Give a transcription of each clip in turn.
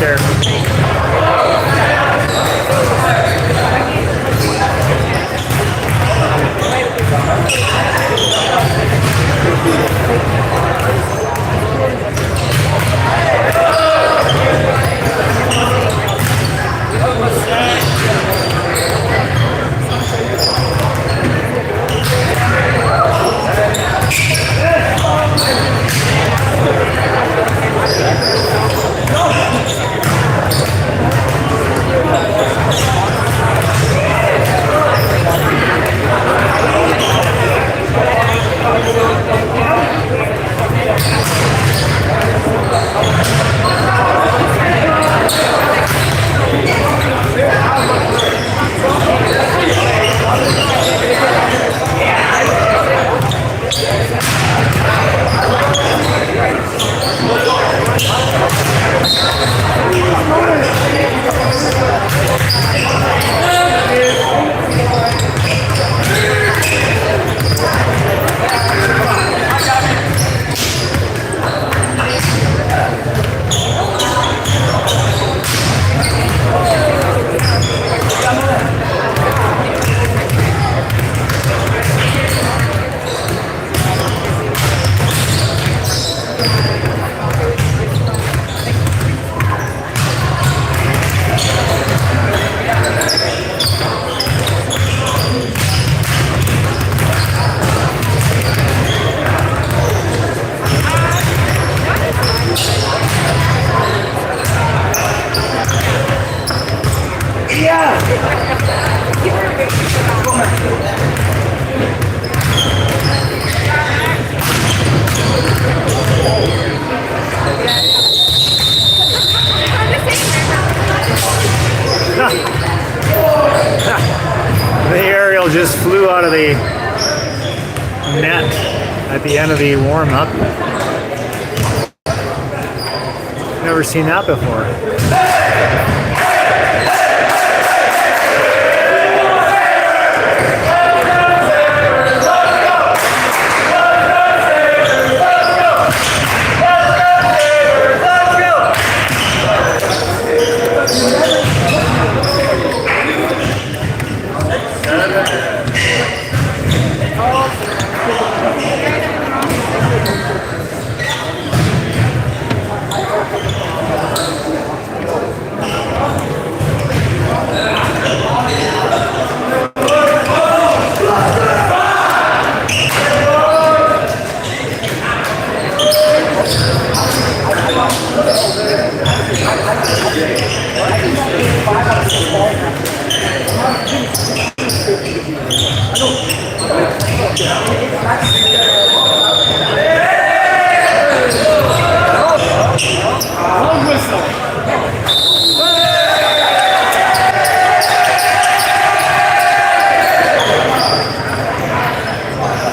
there. The aerial just flew out of the net at the end of the warm-up. Never seen that before.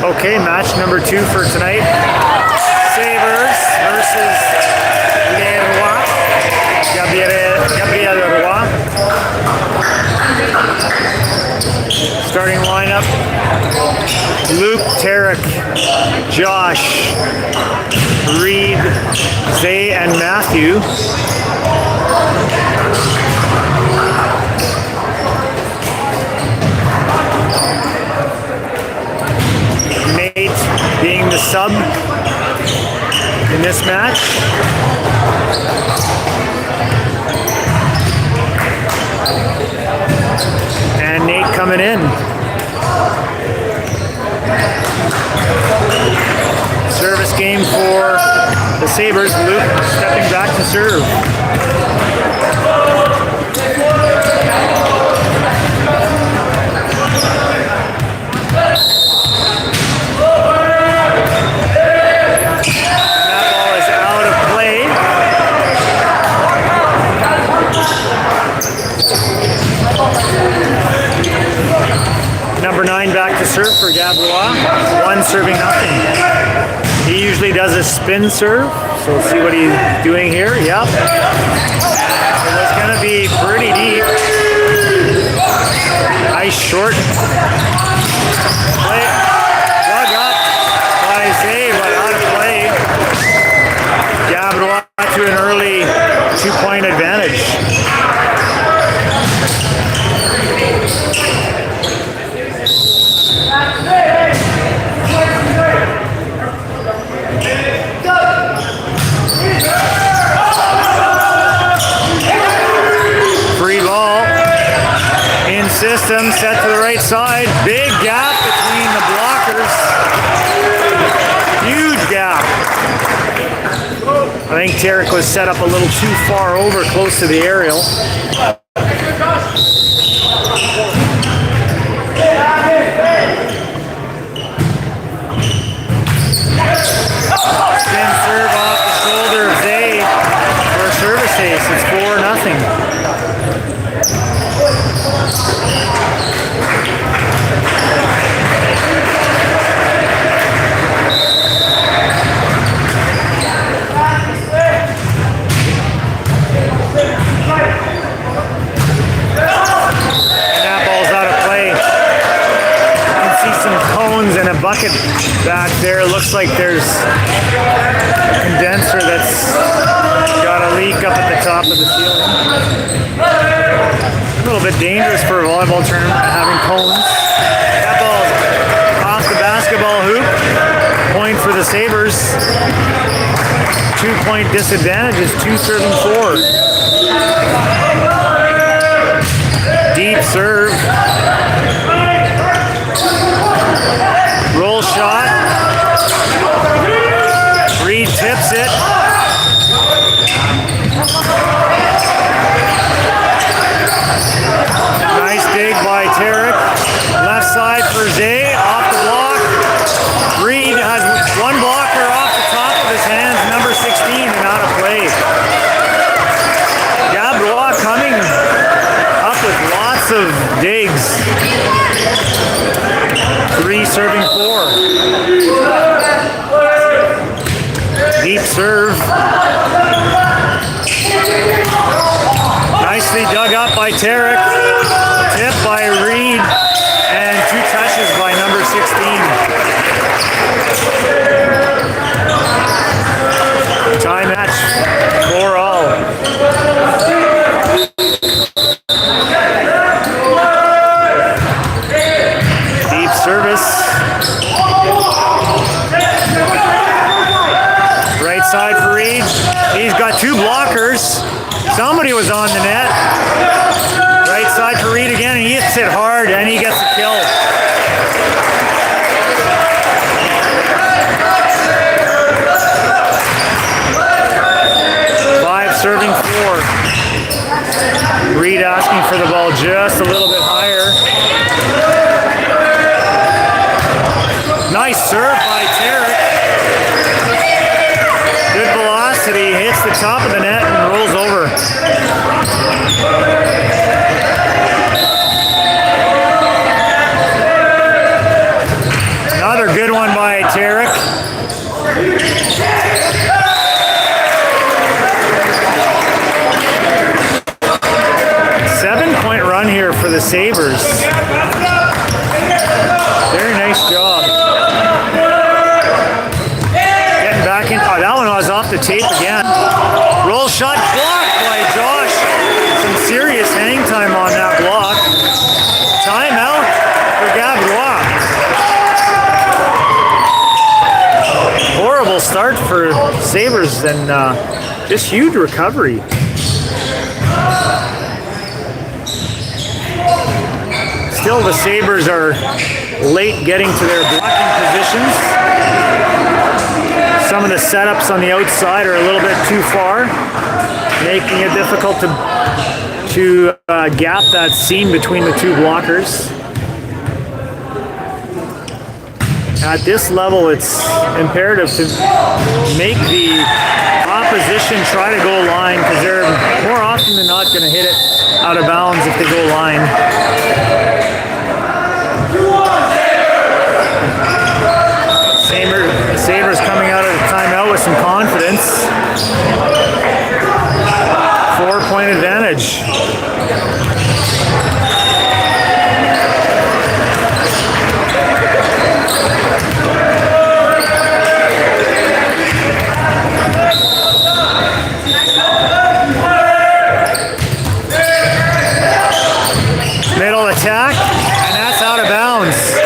Okay, match number 2 for tonight. Sabres versus Gabriel Roy. Starting lineup: Luke, Tarek, Josh, Reed, Zay, and Matthew. Being the sub in this match. And Nate coming in. Service game for the Sabres. Luke stepping back to serve. Number 9 back to serve for Gabriel. 1 serving nothing. He usually does a spin serve, so we'll see what he's doing here. Yep. So it's going to be pretty deep. Nice short play. Dug up by Zay, but out of play. Gabriel to an early 2-point advantage. advantage. Free ball. In system, set to the right side. Big gap between the blockers. Huge gap. I think Tarek was set up a little too far over, close to the aerial. Spin serve off the shoulder of Zay for a service ace. It's 4-0. And a bucket back there. Looks like there's a condenser that's got a leak up at the top of the ceiling. A little bit dangerous for a volleyball tournament having cones. That ball's off the basketball hoop. Point for the Sabres. 2-point disadvantage is 2-4. Deep serve. Roll shot. Reed tips it. Nice dig by Tarek. Left side for Zay. Off the block. Reed has one blocker off the top of his hands. Number 16 and out of play. Gabriel coming up with lots of digs. 3 serving 4. Deep serve. Nicely dug up by Tarek. Tip by Reed. And 2 touches by number 16. Tie match 4-all. Service. Right side for Reed. He's got 2 blockers. Somebody was on the net. Right side for Reed again, and he hits it hard, and he gets a kill. Five serving 4. Reed asking for the ball just a little bit higher. Nice serve by Tarek. Good velocity, hits the top of the net and rolls over. Another good one by Tarek. Seven-point run here for the Sabres. Very nice job. That one was off the tape again. Roll shot blocked by Josh. Some serious hang time on that block. Timeout for Gabriel. Horrible start for Sabres and just huge recovery. Still, the Sabres are late getting to their blocking positions. Some of the setups on the outside are a little bit too far, making it difficult to gap that seam between the 2 blockers. At this level, it's imperative to make the opposition try to go line, because they're more often than not going to hit it out of bounds if they go line. Sabres coming out of the timeout with some confidence. 4-point advantage. attack, and that's out of bounds.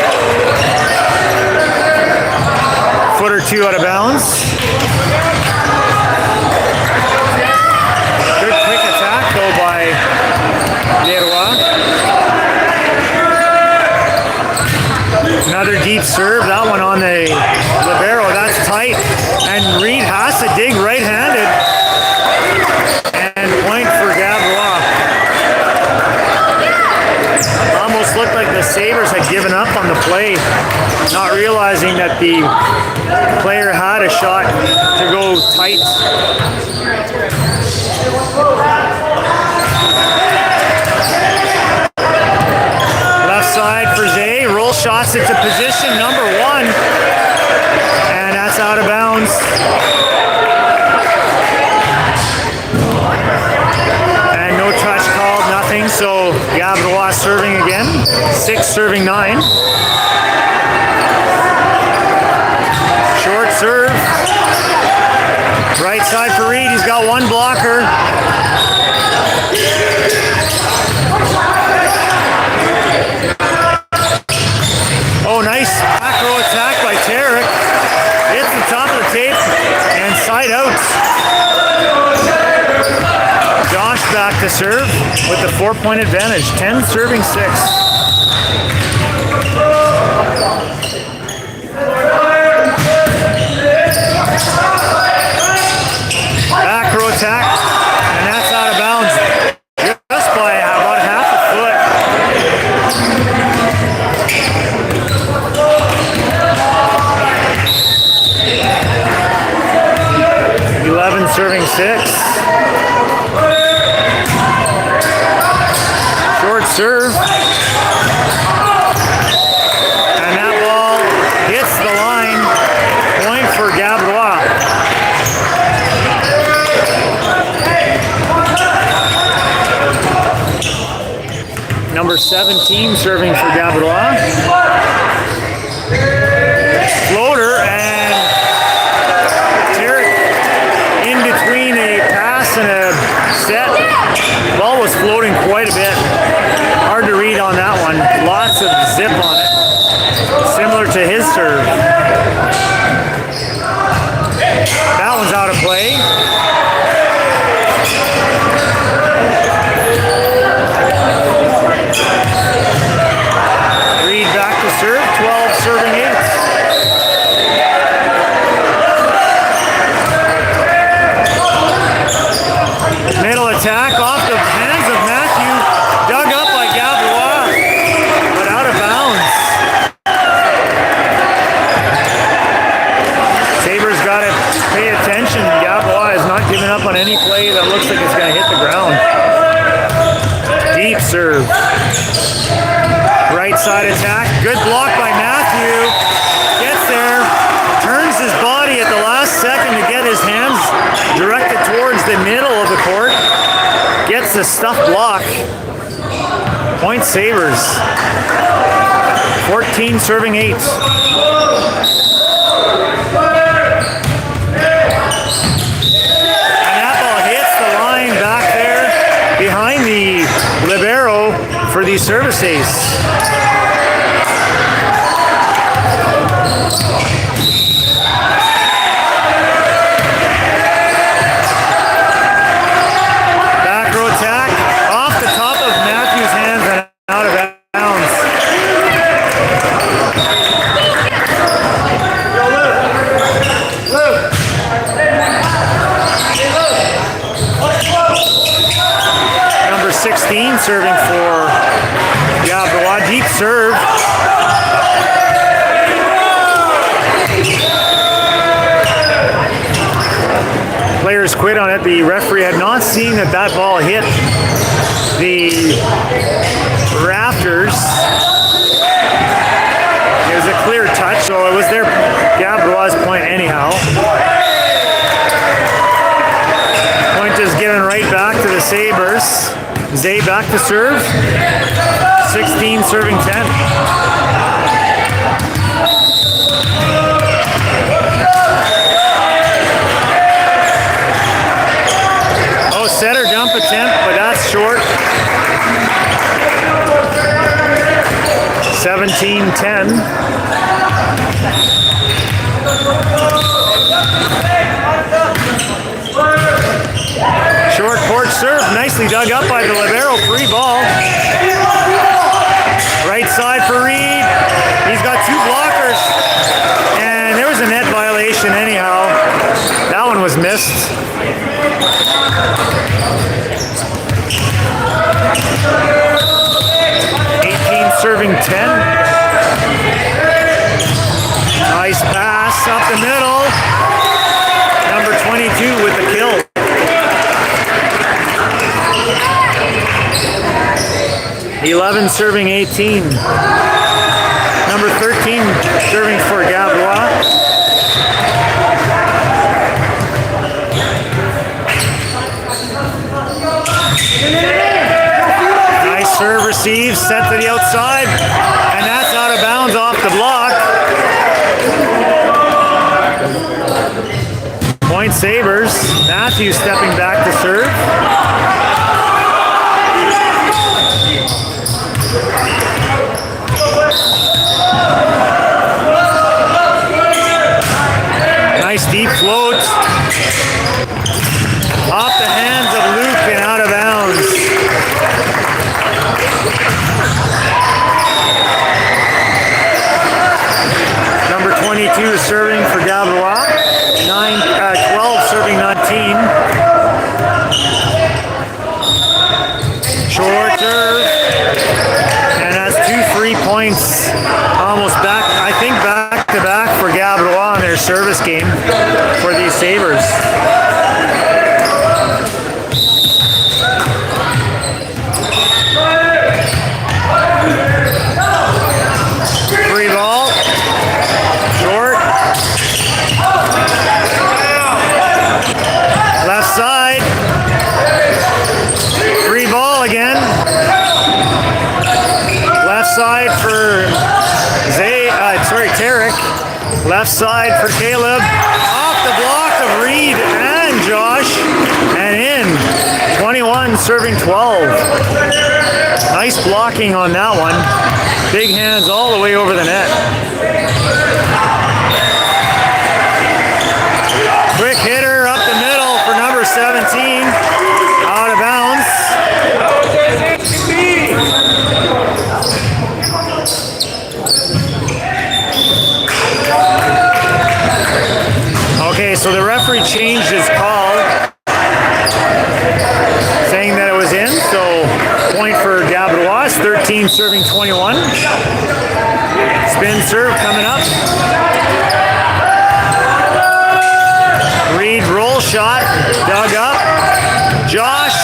Foot or two out of bounds. Good quick attack though by Leroy. Another deep serve, that one on the libero, that's tight. And Reed has to dig right-handed. And point for Gabriel. Almost looked like the Sabres had given up on the play, not realizing that the player had a shot to go tight. Left side for Zay, roll shots into position number one, and that's out of bounds. And no touch called, nothing, so Gabriel serving again, 6 serving 9. Short serve, right side for Reed, he's got one blocker. Oh, nice back row attack by Tarek. Hits the top of the tape and side out. Josh back to serve with the 4-point advantage. 10 serving 6. Back row attack, and that's out of bounds. Just by about half a foot. 11 serving 6. Short serve. And that ball hits the line. Point for Gabriel. Number 17 serving for Gabriel. Floater, and Tarek in between a pass and a set. Ball was floating quite a bit. Hard to read on that one. Lots of zip on it. Similar to his serve. That one's out of play. Reed back to serve, 12 serving 8. Middle attack off the hands of Matthew, dug up by Gabriel, but out of bounds. Sabres got to pay attention. Gabriel is not giving up on any play that looks like it's going to hit the ground. Deep serve. Right side attack. Good block by Matthew. Gets there. Turns his body at the last second to get his hands directed towards the middle of the court. Gets the stuff block. Point Sabres. 14 serving 8. And that ball hits the line back there behind the libero for the service ace. Back row attack off the top of Matthew's hands and out of bounds. Number 16 serving for Gabriel. Deep serve. Players quit on it. The referee had not seen that ball hit the rafters. It was a clear touch, so it was their Gabriel's point anyhow. Point is given right back to the Sabres. Zay back to serve. 16 serving 10. Oh, setter dump attempt, but that's short. 17-10. Short court serve, nicely dug up by the libero, free ball. Right side for Reed. He's got two blockers. And there was a net violation anyhow. That one was missed. Serving 10. Nice pass up the middle. Number 22 with the kill. (11) serving 18. Number 13 serving for Gabriel. Serve receives, sent to the outside, and that's out of bounds off the block. Point Sabres. Matthews stepping back to serve. Nice deep float. Off the hands of Luke and out of bounds. Number 22 serving for Gabriel. 12 serving 19. Short serve. And that's 2 free points. Almost back, I think back to back for Gabriel in their service game for these Sabres. Left side for Caleb. Off the block of Reed and Josh. And in. 21 serving 12. Nice blocking on that one. Big hands all the way over the net. Quick hitter up the middle for number 17. Out of bounds. Okay, so the referee changed his call, saying that it was in, so point for Gabriel, 13 serving 21. Spin serve coming up. Reed roll shot, dug up. Josh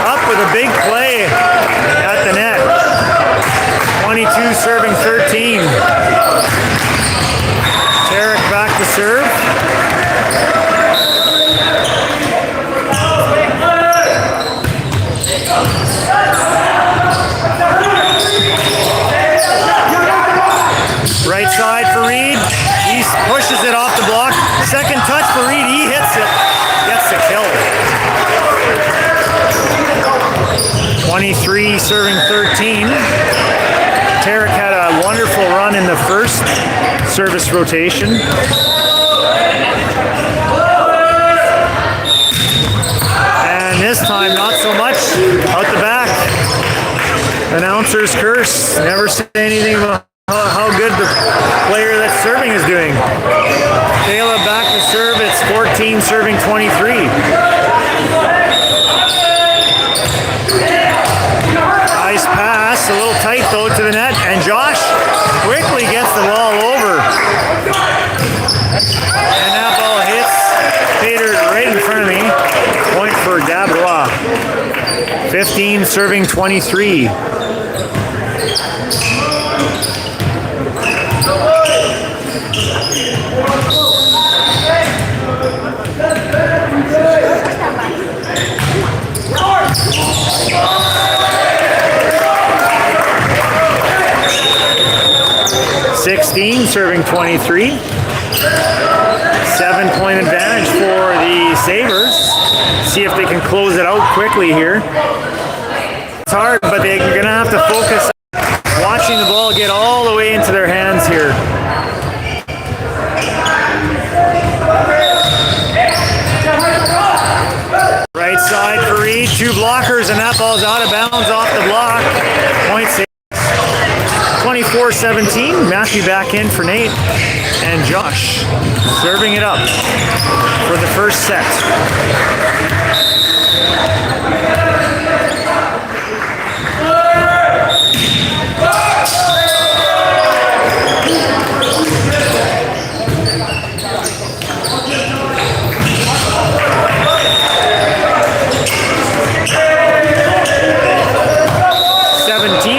up with a big play at the net. 22 serving 13. Tarek back to serve. Right side for Reed. He pushes it off the block. Second touch for Reed. He hits it. Gets the kill. 23 serving 13. Tarek had a wonderful run in the first service rotation. And this time, not so much. Out the back. Announcer's curse. Never say anything about how good the player that's serving is doing. Caleb back to serve. It's 14 serving 23. Nice pass. A little tight though to the net. And Josh quickly gets the ball over. And that ball hits Peter right in front of me. Point for Gabriel. 15 serving 23. Serving 23. 7-point advantage for the Sabres. See if they can close it out quickly here. It's hard, but they're going to have to focus on watching the ball get two blockers, and that ball's out of bounds off the block. Point save. 24-17. Matthew back in for Nate. And Josh serving it up for the first set.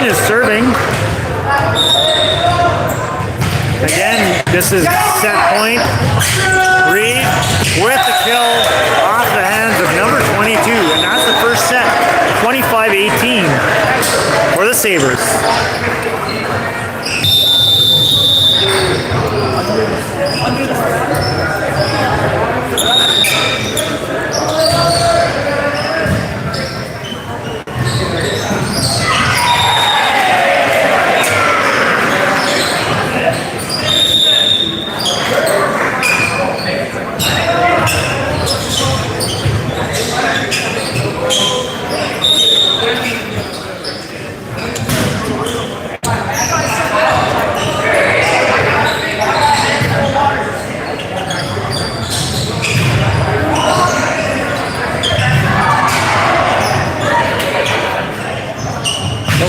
Is serving. Again, this is set point. Reed with the kill off the hands of number 22. And that's the first set. 25-18 for the Sabres.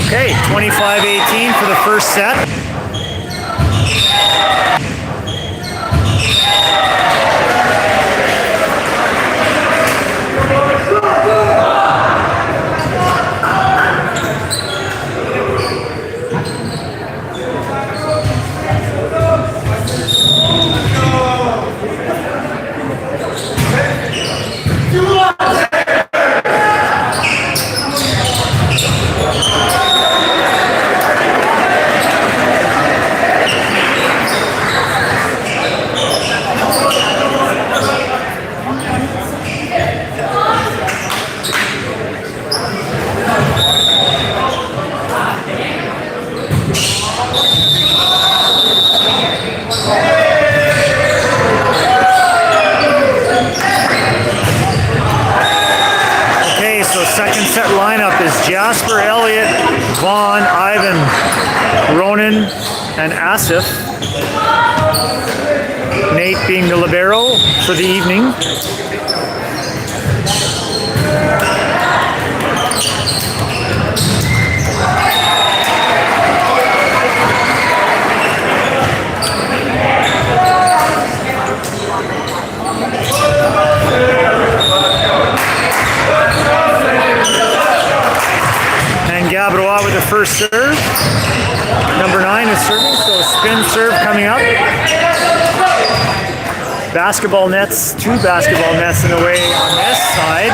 Okay, 25-18 for the first set. Second set lineup is Jasper, Elliott, Vaughn, Ivan, Ronan, and Asif. Nate being the libero for the evening. Gabriel with the first serve. Number 9 is serving, so spin serve coming up. Basketball nets, 2 basketball nets in a way on this side.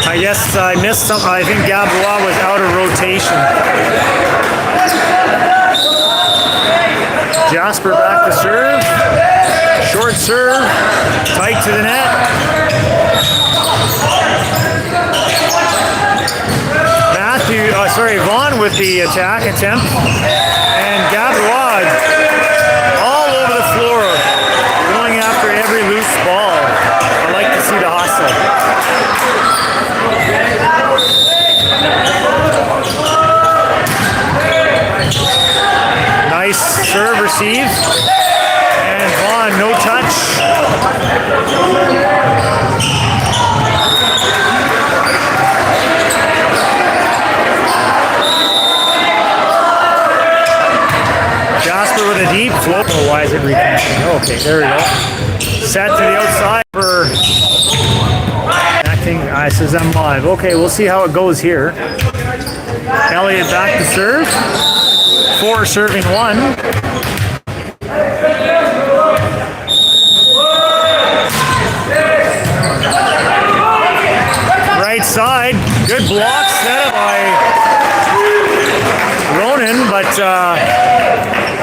I guess I missed something. I think Gabriel was out of rotation. Jasper back to serve. Short serve, tight to the net. Vaughn with the attack attempt. And Gabriel all over the floor, going after every loose ball. I like to see the hustle. Nice serve receive. And Vaughn, no touch. Jasper with a deep float. Oh, why is it reconnecting? Okay, there we go. Set to the outside for acting. I says I'm live. Okay, we'll see how it goes here. Elliott back to serve. 4 serving 1. Right side, good block set up by Ronan, but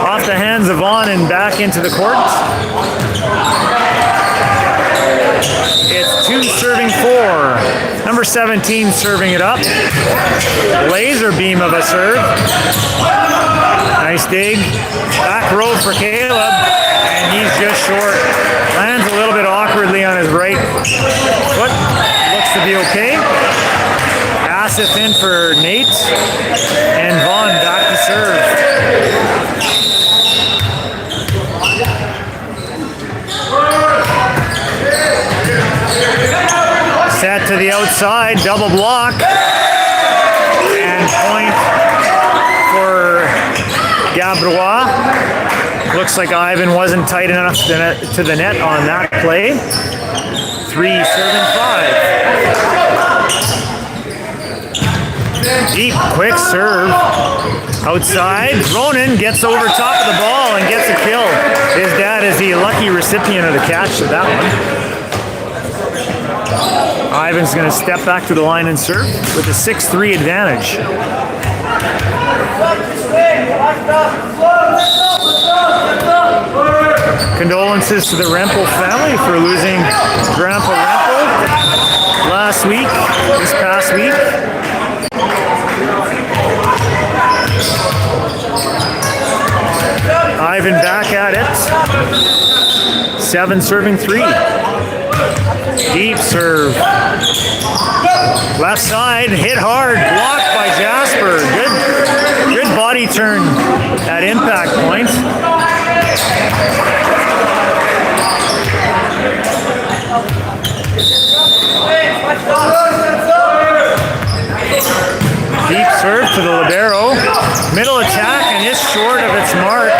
off the hands of Vaughn and back into the court. It's 2 serving 4. Number 17 serving it up. Laser beam of a serve. Nice dig. Back row for Caleb, and he's just short. Lands a little bit awkwardly on his right foot. Looks to be okay. Asif in for Nate. And Vaughn back to serve. Set to the outside, double block. And point for Gabriel. Looks like Ivan wasn't tight enough to the net on that play. 3 serving 5. Deep, quick serve. Outside, Ronan gets over top of the ball and gets a kill. His dad is the lucky recipient of the catch to that one. Ivan's going to step back to the line and serve with a 6-3 advantage. Condolences to the Rempel family for losing Grandpa Rempel this past week. Ivan back at it. 7 serving 3. Deep serve. Left side, hit hard, blocked by Jasper. Good body turn at impact point. Deep serve to the libero. Middle attack and is short of its mark.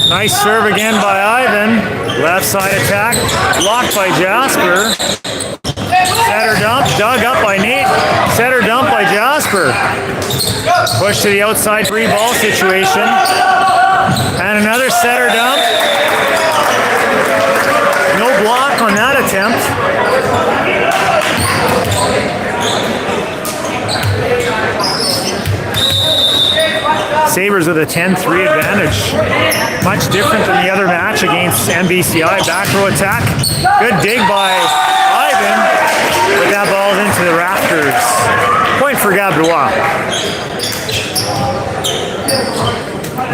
Nice serve again by Ivan. Left side attack, blocked by Jasper. Setter dump, dug up by Nate. Setter dump by Jasper. Push to the outside free ball situation. And another setter dump. No block on that attempt. Sabres with a 10-3 advantage. Much different than the other match against NBCI. Back row attack. Good dig by Ivan. But that ball's into the rafters. Point for Gabriel.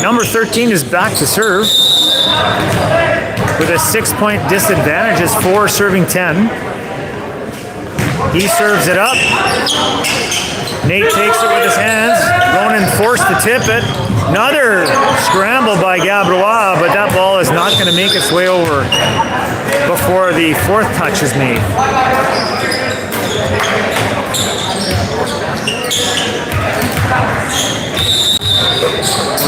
Number 13 is back to serve. With a 6-point disadvantage as 4 serving 10. He serves it up. Nate takes it with his hands. Ronan forced to tip it. Another scramble by Gabriel, but that ball is not going to make its way over before the 4th touch is made.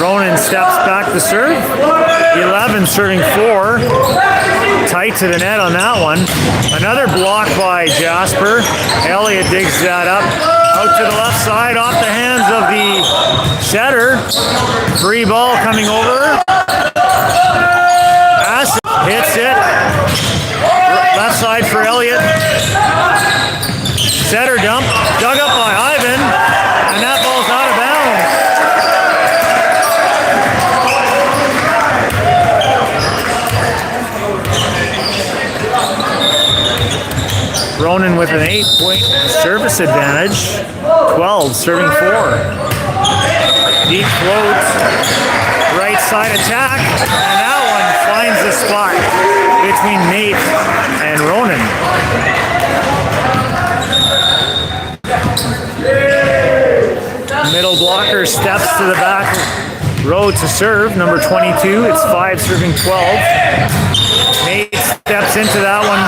Ronan steps back to serve. 11 serving 4. Tight to the net on that one. Another block by Jasper. Elliott digs that up. Out to the left side, off the hands of the setter. Free ball coming over. Asif hits it. Left side for Elliott. Setter dump, dug up by Ivan, and that ball's out of bounds. Ronan with an 8-point service advantage. 12 serving 4. Deep float. Right side attack. And that one finds the spot between Nate and Ronan. Middle blocker steps to the back row to serve. Number 22. It's 5 serving 12. Nate steps into that one.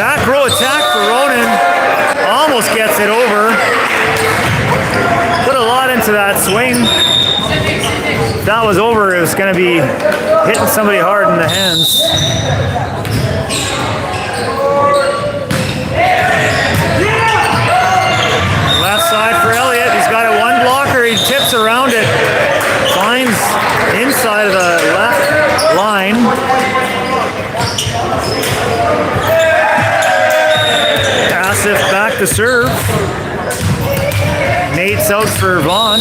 Back row attack for Ronan. Almost gets it over. Put a lot into that swing. If that was over, it was going to be hitting somebody hard in the hands. Left side for Elliott. He's got it one blocker. He tips around it. Finds inside of the left line. Asif back to serve. Nate's out for Vaughn.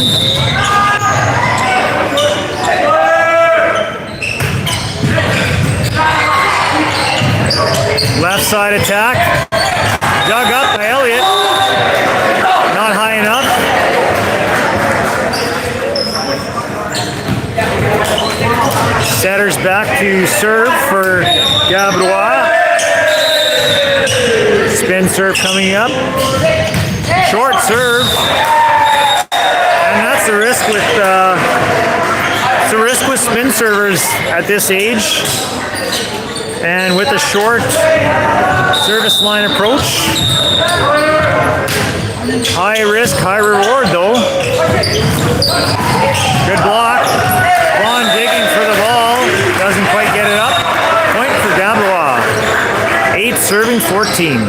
Left side attack. Dug up by Elliott. Not high enough. Setters back to serve for Gabriel. Spin serve coming up. Short serve. And that's the risk with spin servers at this age. And with a short service line approach. High risk, high reward though. Good block. Vaughn digging for the ball. Doesn't quite get it up. Point for Gabriel. 8 serving 14.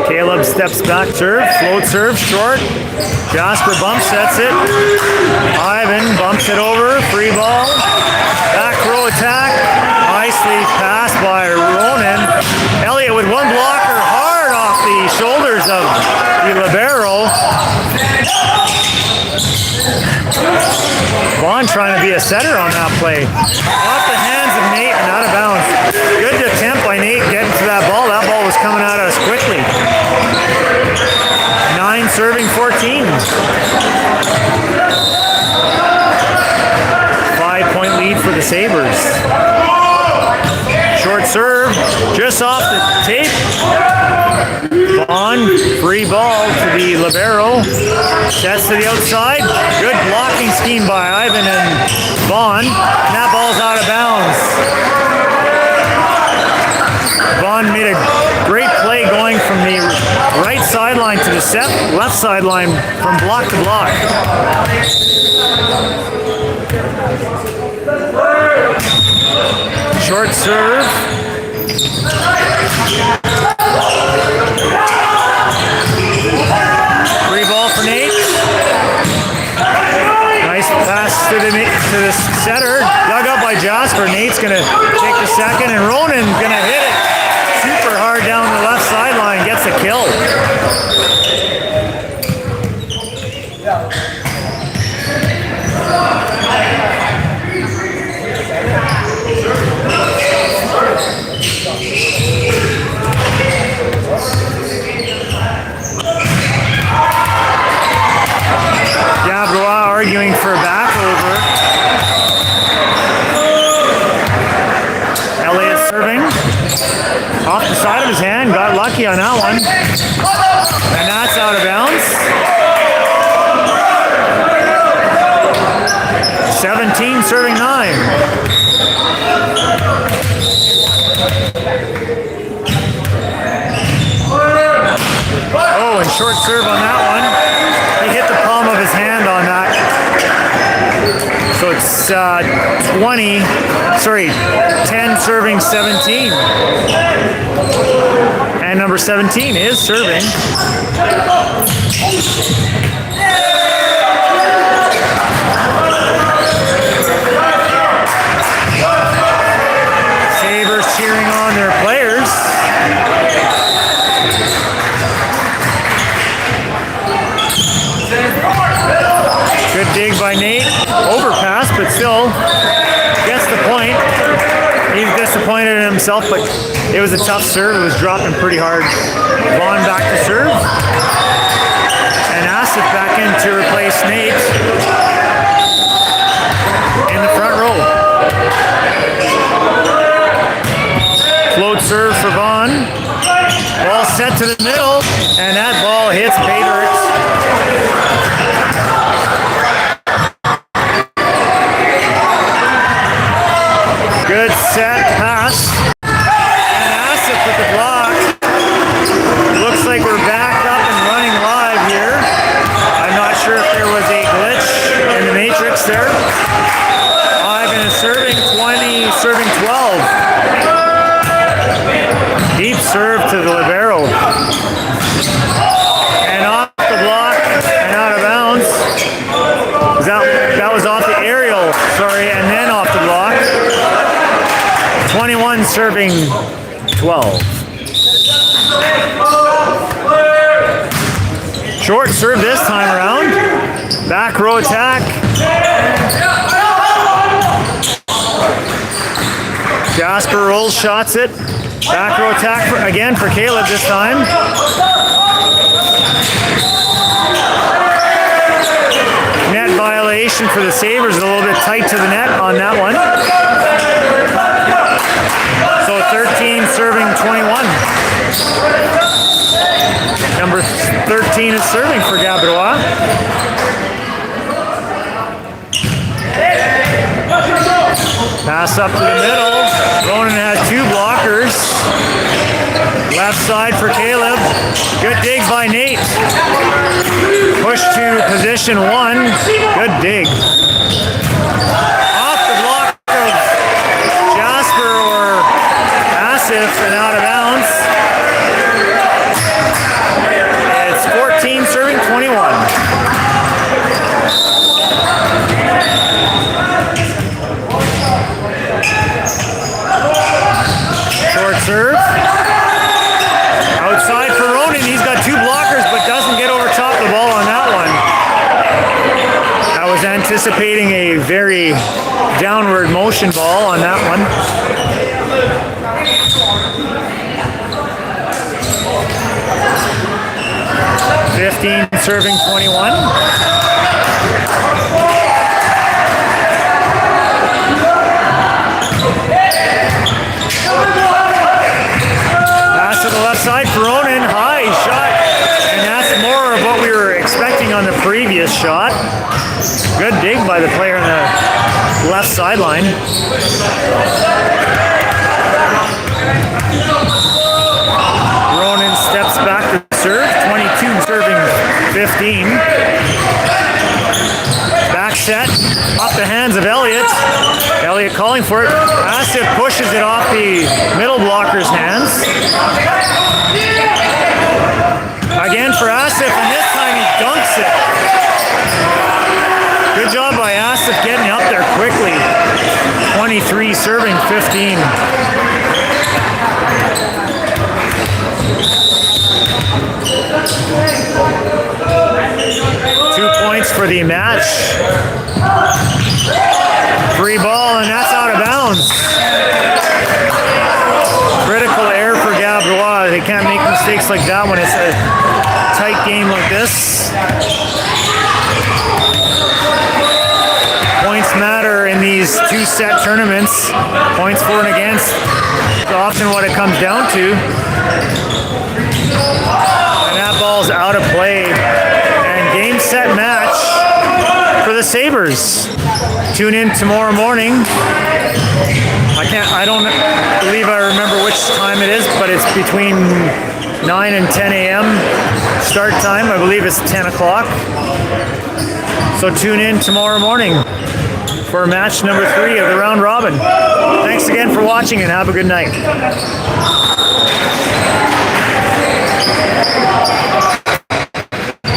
Caleb steps back, serve, float serve, short. Jasper bump sets it. Ivan bumps it over, free ball. Back row attack. Nicely passed by Ronan. Elliott with one blocker hard off the shoulders of the libero. Vaughn trying to be a setter on that play. Off the hands of Nate and out of bounds. Good attempt by Nate getting to that ball. That ball was coming at us quickly. 9 serving 14. 5-point lead for the Sabres. Short serve, just off the tape. Vaughn, free ball to the libero. Sets to the outside. Good blocking scheme by Ivan and Vaughn. And that ball's out of bounds. Vaughn made a great play going from the right sideline to the left sideline from block to block. Short serve. Free ball for Nate. Nice pass to the setter. Dug up by Jasper. Nate's going to take the second, and Ronan's going to hit it super hard down the left sideline. Gets a kill. Gabriel arguing for a back over. Elliott serving. Off the side of his hand. Got lucky on that one. And that's out of bounds. 17 serving 9. Oh, and short serve on that one. He hit the palm of his hand on that. So it's 10 serving 17. And number 17 is serving. Sabres cheering on their players. Good dig by Nate. Overpass, but still gets the point. He's disappointed in himself, but it was a tough serve. It was dropping pretty hard. Vaughn back to serve. And Asif back in to replace Nate in the front row. Float serve for Vaughn. Ball set to the middle, and that ball hits Badericks. Good set pass. And Asif with the block. Looks like we're back up and running live here. I'm not sure if there was a glitch in the matrix there. Ivan is serving 20, serving 12. Deep serve to the libero. And off the block and out of bounds. That was off the aerial, sorry, and then off the block. 21 serving 12. Short serve this time around. Back row attack. Jasper rolls, shots it. Back row attack again for Caleb this time. Net violation for the Sabres, a little bit tight to the net on that one. So 13 serving 21. Number 13 is serving for Gabriel. Pass up to the middle. Ronan has two blockers. Left side for Caleb. Good dig by Nate. Push to position one. Good dig. Off the block of Jasper or Asif and out of bounds. It's 14 serving 21. Short serve. Outside for Ronan. He's got two blockers but doesn't get over top the ball on that one. I was anticipating a very downward motion ball on that one. (15) serving 21. Pass to the left side for Ronan. High shot. And that's more of what we were expecting on the previous shot. Good dig by the player on the left sideline. Ronan steps back to serve. 22 serving 15. Back set. Off the hands of Elliott. Elliott calling for it. Asif pushes it off the middle blocker's hands. Again for Asif, and this time he dunks it. Good job by Asif getting up there quickly. 23 serving 15. Two points for the match. Free ball, and that's out of bounds. Critical error for Gabriel. They can't make mistakes like that when it's a tight game like this. Points matter in these two-set tournaments. Points for and against. It's often what it comes down to. And that ball's out of play. And game, set, match for the Sabres. Tune in tomorrow morning. I don't believe I remember which time it is, but it's between 9 and 10 a.m. start time. I believe it's 10 o'clock. So tune in tomorrow morning for match number 3 of the round robin. Thanks again for watching and have a good night.